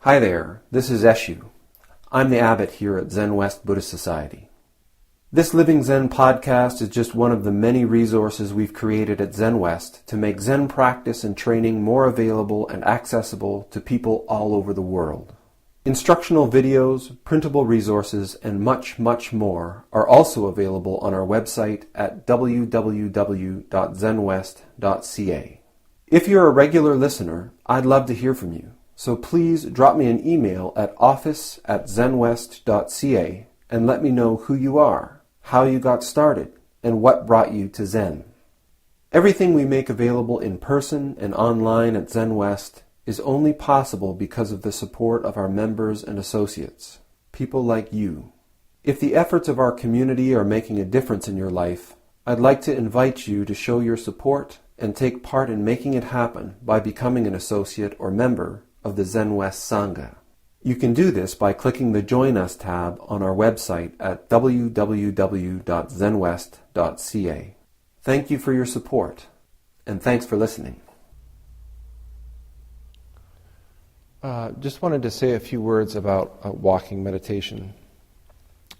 Hi there, this is Eshu. I'm the abbot here at Zenwest Buddhist Society. This Living Zen-podcast is just one of the many resources we've created at Zenwest to make Zen practice and training more available and accessible to people all over the world. Instructional videos, printable resources, and much, much more are also available on our website at www.zenwest.ca. If you're a regular listener, I'd love to hear from you. So please drop me an email at office@zenwest.ca and let me know who you are, how you got started, and what brought you to Zen. Everything we make available in person and online at Zenwest is only possible because of the support of our members and associates, people like you. If the efforts of our community are making a difference in your life, I'd like to invite you to show your support and take part in making it happen by becoming an associate or member of the Zenwest Sangha. You can do this by clicking the Join Us tab on our website at www.zenwest.ca. Thank you for your support, and thanks for listening. Just wanted to say a few words about walking meditation.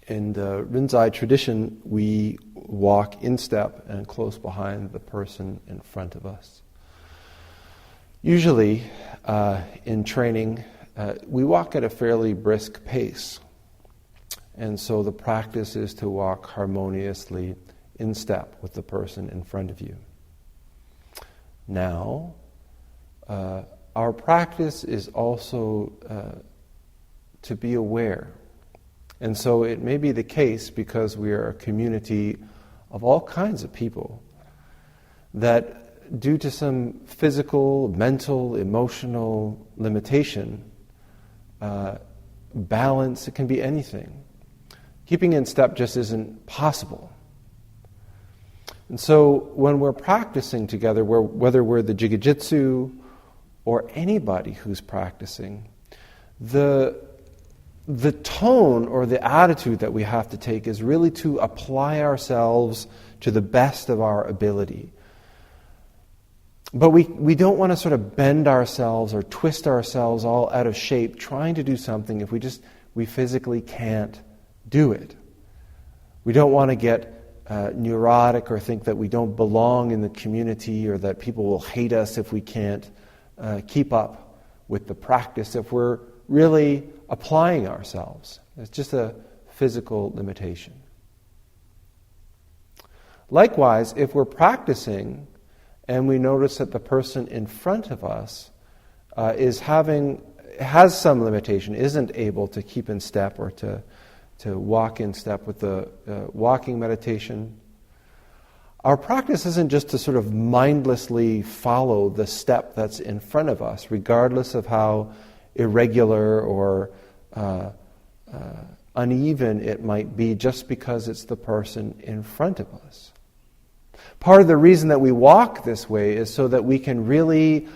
In the Rinzai tradition, we walk in step and close behind the person in front of us. Usually, in training, we walk at a fairly brisk pace. And so the practice is to walk harmoniously in step with the person in front of you. Now, our practice is also to be aware. And so it may be the case, because we are a community of all kinds of people, that due to some physical, mental, emotional limitation, balance, it can be anything. Keeping in step just isn't possible. And so when we're practicing together, whether we're the Jigajitsu or anybody who's practicing, the tone or the attitude that we have to take is really to apply ourselves to the best of our ability. But we don't want to sort of bend ourselves or twist ourselves all out of shape trying to do something if we physically can't do it. We don't want to get neurotic or think that we don't belong in the community, or that people will hate us if we can't keep up with the practice, if we're really applying ourselves. It's just a physical limitation. Likewise, if we're practicing and we notice that the person in front of us has some limitation, isn't able to keep in step or to walk in step with the walking meditation, our practice isn't just to sort of mindlessly follow the step that's in front of us, regardless of how irregular or uneven it might be, just because it's the person in front of us. Part of the reason that we walk this way is so that we can really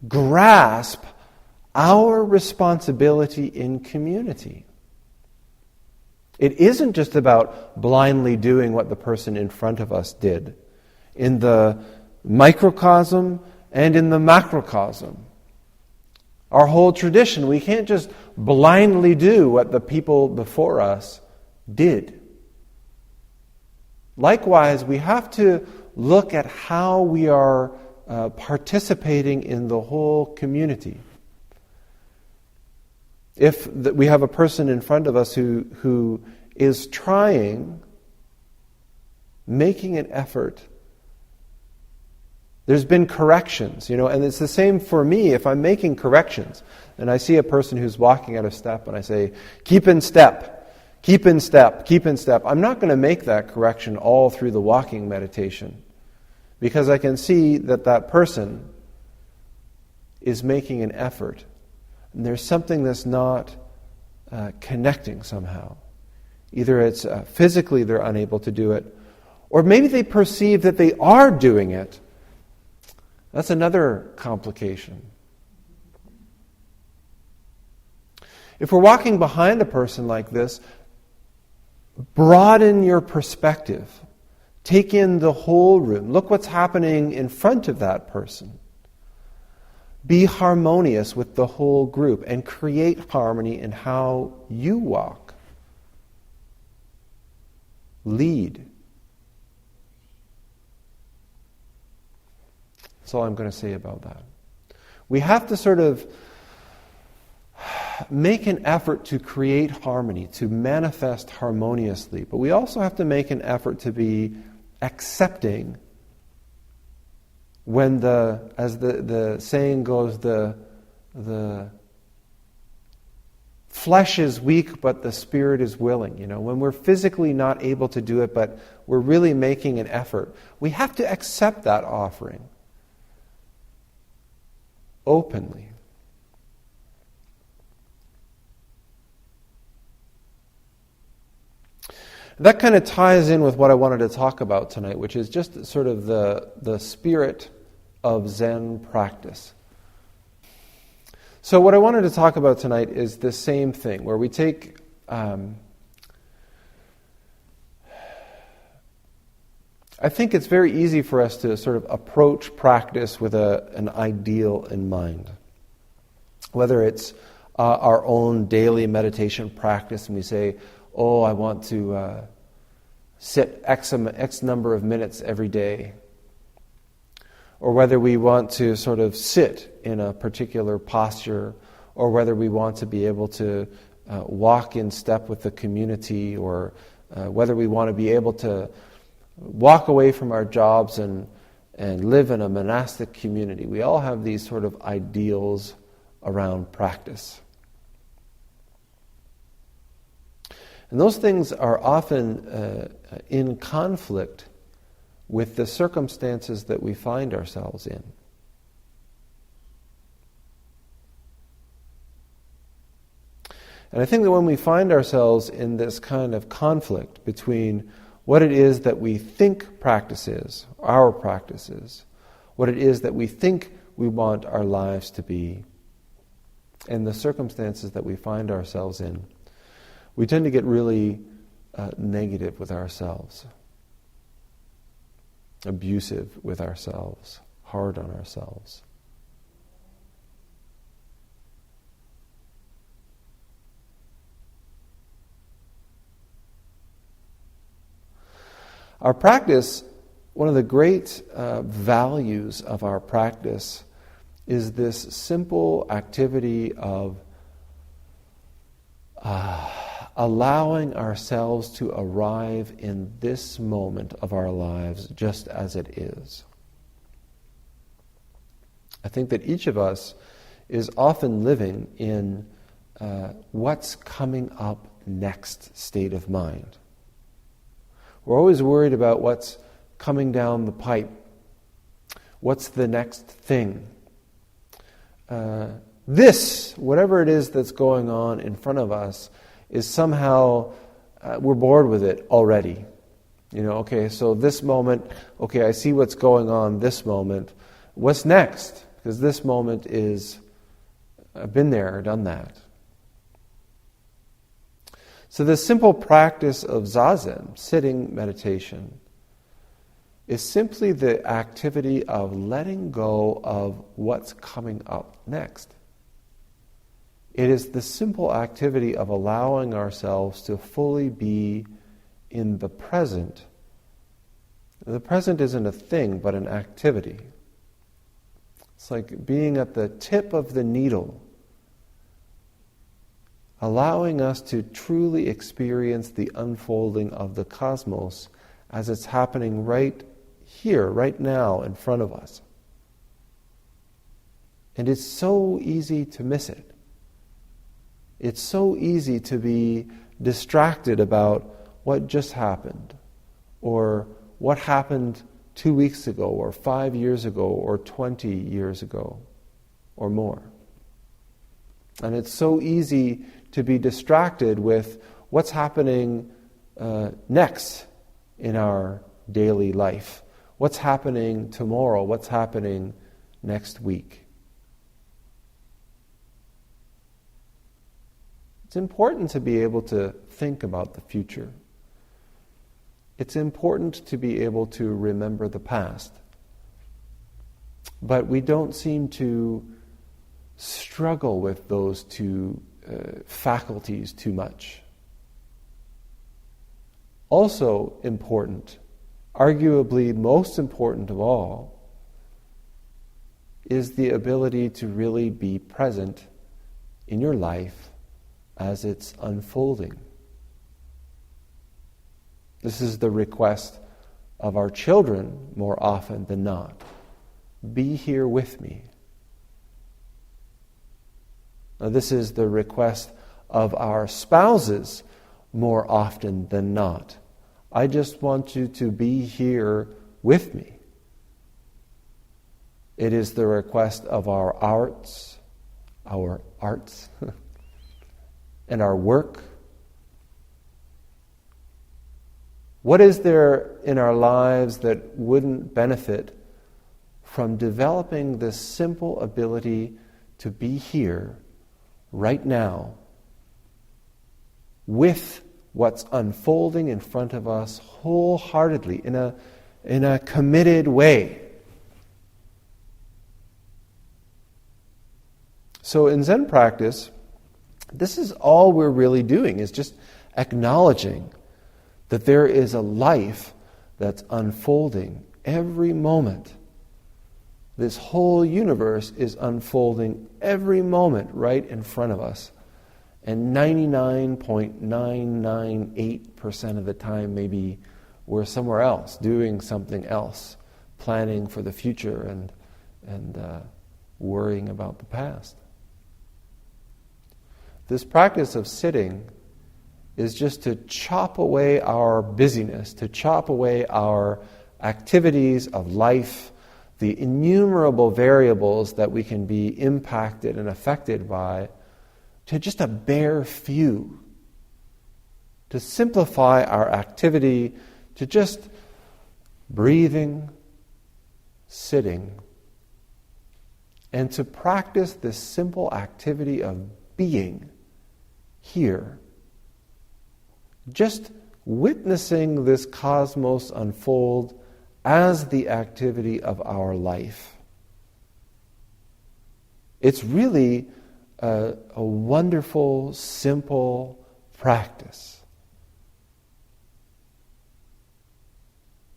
grasp our responsibility in community. It isn't just about blindly doing what the person in front of us did, in the microcosm and in the macrocosm. Our whole tradition, we can't just blindly do what the people before us did. Likewise, we have to look at how we are participating in the whole community. If we have a person in front of us who is trying, making an effort, there's been corrections, and it's the same for me. If I'm making corrections and I see a person who's walking out of step and I say, keep in step, keep in step, keep in step, I'm not going to make that correction all through the walking meditation, because I can see that that person is making an effort. And there's something that's not connecting somehow. Either it's physically they're unable to do it, or maybe they perceive that they are doing it. That's another complication. If we're walking behind a person like this, broaden your perspective. Take in the whole room. Look what's happening in front of that person. Be harmonious with the whole group and create harmony in how you walk. Lead. That's all I'm going to say about that. We have to sort of make an effort to create harmony, to manifest harmoniously, but we also have to make an effort to be accepting when as the saying goes, the flesh is weak, but the spirit is willing. When we're physically not able to do it, but we're really making an effort, we have to accept that offering openly. That kind of ties in with what I wanted to talk about tonight, which is just sort of the spirit of Zen practice. So what I wanted to talk about tonight is the same thing, where we take I think it's very easy for us to sort of approach practice with an ideal in mind. Whether it's our own daily meditation practice, and we say, I want to sit X number of minutes every day. Or whether we want to sort of sit in a particular posture, or whether we want to be able to walk in step with the community, or whether we want to be able to walk away from our jobs and live in a monastic community. We all have these sort of ideals around practice. And those things are often in conflict with the circumstances that we find ourselves in. And I think that when we find ourselves in this kind of conflict between what it is that we think practice is, our practice is, what it is that we think we want our lives to be, and the circumstances that we find ourselves in, we tend to get really negative with ourselves, abusive with ourselves, hard on ourselves. Our practice, one of the great values of our practice is this simple activity of allowing ourselves to arrive in this moment of our lives just as it is. I think that each of us is often living in what's coming up next state of mind. We're always worried about what's coming down the pipe. What's the next thing? Whatever it is that's going on in front of us, is somehow, we're bored with it already. So this moment, I see what's going on this moment. What's next? Because this moment is, I've been there, done that. So the simple practice of Zazen, sitting meditation, is simply the activity of letting go of what's coming up next. It is the simple activity of allowing ourselves to fully be in the present. The present isn't a thing, but an activity. It's like being at the tip of the needle, allowing us to truly experience the unfolding of the cosmos as it's happening right here, right now, in front of us. And it's so easy to miss it. It's so easy to be distracted about what just happened, or what happened 2 weeks ago, or 5 years ago, or 20 years ago, or more. And it's so easy to be distracted with what's happening next in our daily life. What's happening tomorrow? What's happening next week? It's important to be able to think about the future. It's important to be able to remember the past. But we don't seem to struggle with those two faculties too much. Also important, arguably most important of all, is the ability to really be present in your life as it's unfolding. This is the request of our children more often than not. Be here with me. Now, this is the request of our spouses more often than not. I just want you to be here with me. It is the request of our arts, and our work. What is there in our lives that wouldn't benefit from developing this simple ability to be here right now with what's unfolding in front of us wholeheartedly, in a committed way? So in Zen practice, this is all we're really doing, is just acknowledging that there is a life that's unfolding every moment. This whole universe is unfolding every moment right in front of us. And 99.998% of the time, maybe we're somewhere else, doing something else, planning for the future and worrying about the past. This practice of sitting is just to chop away our busyness, to chop away our activities of life, the innumerable variables that we can be impacted and affected by, to just a bare few. To simplify our activity to just breathing, sitting, and to practice this simple activity of being here. Just witnessing this cosmos unfold as the activity of our life. It's really a wonderful, simple practice.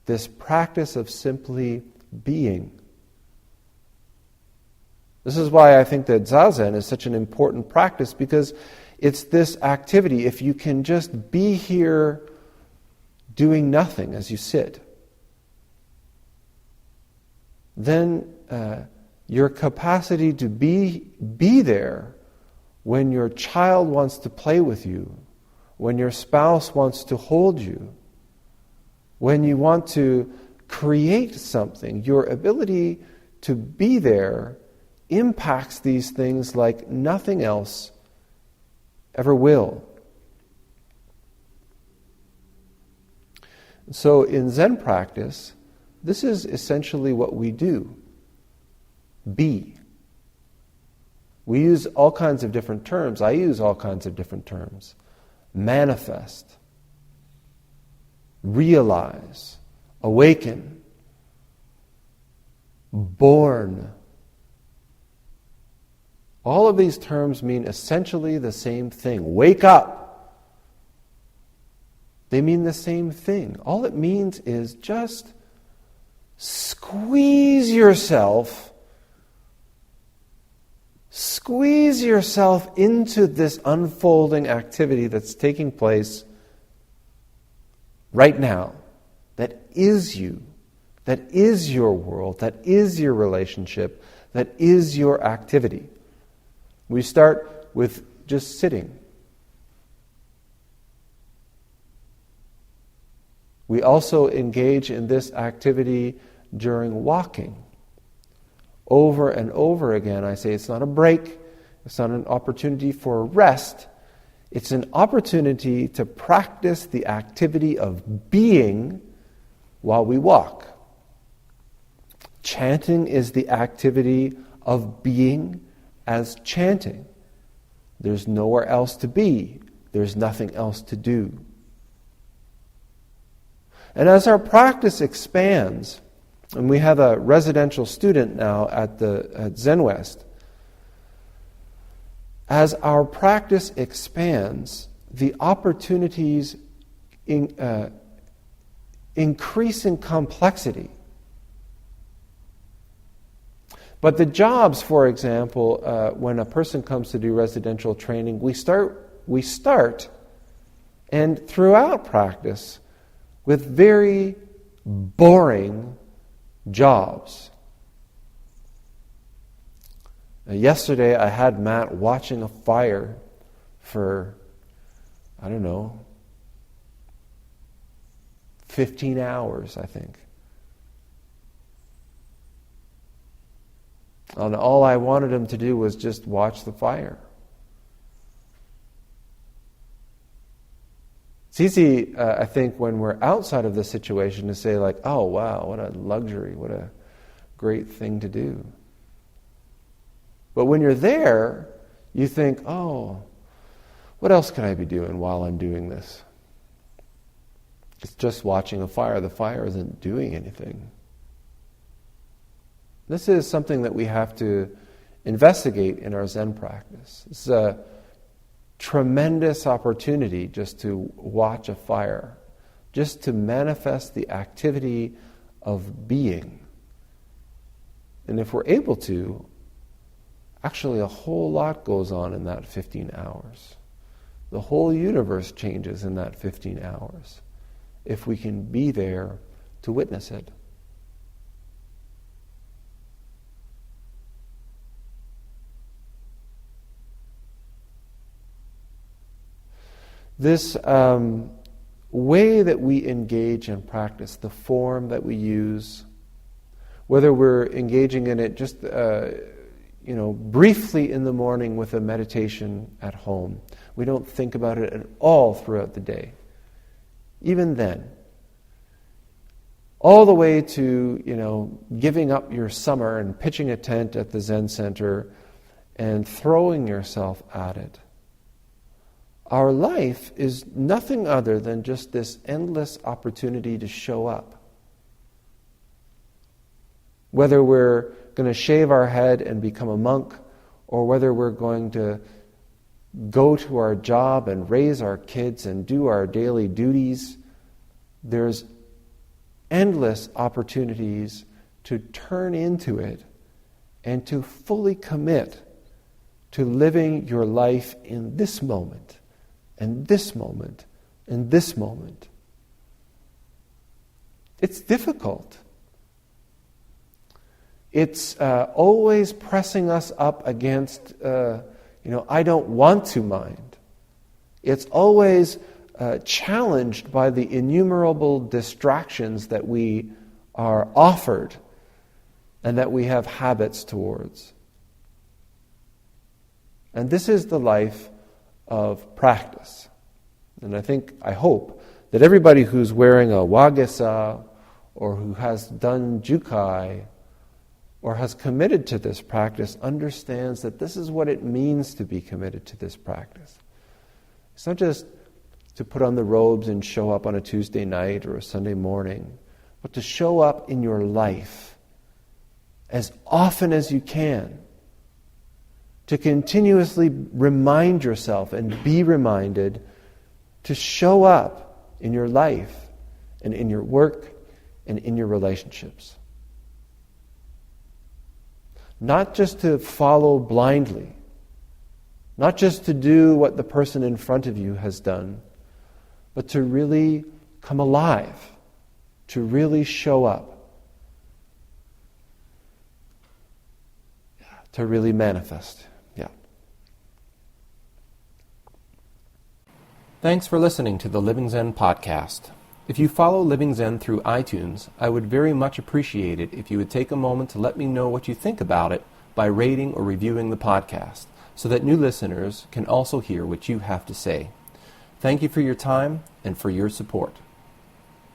This practice of simply being. This is why I think that Zazen is such an important practice, because it's this activity. If you can just be here doing nothing as you sit, then your capacity to be there when your child wants to play with you, when your spouse wants to hold you, when you want to create something, your ability to be there impacts these things like nothing else ever will. So in Zen practice, this is essentially what we do. Be. We use all kinds of different terms. I use all kinds of different terms. Manifest. Realize. Awaken. Born. All of these terms mean essentially the same thing. Wake up. They mean the same thing. All it means is just squeeze yourself into this unfolding activity that's taking place right now. That is you. That is your world. That is your relationship. That is your activity. We start with just sitting. We also engage in this activity during walking. Over and over again, I say it's not a break, it's not an opportunity for rest, it's an opportunity to practice the activity of being while we walk. Chanting is the activity of being as chanting. There's nowhere else to be. There's nothing else to do. And as our practice expands, and we have a residential student now at Zenwest, as our practice expands, the opportunities increase in complexity. But the jobs, for example, when a person comes to do residential training, we start and throughout practice with very boring jobs. Yesterday I had Matt watching a fire for, 15 hours, I think. And all I wanted him to do was just watch the fire. It's easy, I think, when we're outside of the situation to say like, oh wow, what a luxury, what a great thing to do. But when you're there, you think, oh, what else can I be doing while I'm doing this? It's just watching a fire. The fire isn't doing anything. This is something that we have to investigate in our Zen practice. It's a tremendous opportunity just to watch a fire, just to manifest the activity of being. And if we're able to, actually a whole lot goes on in that 15 hours. The whole universe changes in that 15 hours if we can be there to witness it. This way that we engage in practice, the form that we use, whether we're engaging in it just briefly in the morning with a meditation at home, we don't think about it at all throughout the day. Even then, all the way to giving up your summer and pitching a tent at the Zen Center and throwing yourself at it. Our life is nothing other than just this endless opportunity to show up. Whether we're going to shave our head and become a monk, or whether we're going to go to our job and raise our kids and do our daily duties, there's endless opportunities to turn into it and to fully commit to living your life in this moment, and this moment, and this moment. It's difficult. It's always pressing us up against, I don't want to mind. It's always challenged by the innumerable distractions that we are offered and that we have habits towards. And this is the life of practice. And I hope that everybody who's wearing a wagesa or who has done jukai or has committed to this practice understands that this is what it means to be committed to this practice. It's not just to put on the robes and show up on a Tuesday night or a Sunday morning, but to show up in your life as often as you can, to continuously remind yourself and be reminded to show up in your life and in your work and in your relationships. Not just to follow blindly, not just to do what the person in front of you has done, but to really come alive, to really show up, to really manifest. Thanks for listening to the Living Zen-podcast. If you follow Living Zen through iTunes, I would very much appreciate it if you would take a moment to let me know what you think about it by rating or reviewing the podcast, so that new listeners can also hear what you have to say. Thank you for your time and for your support.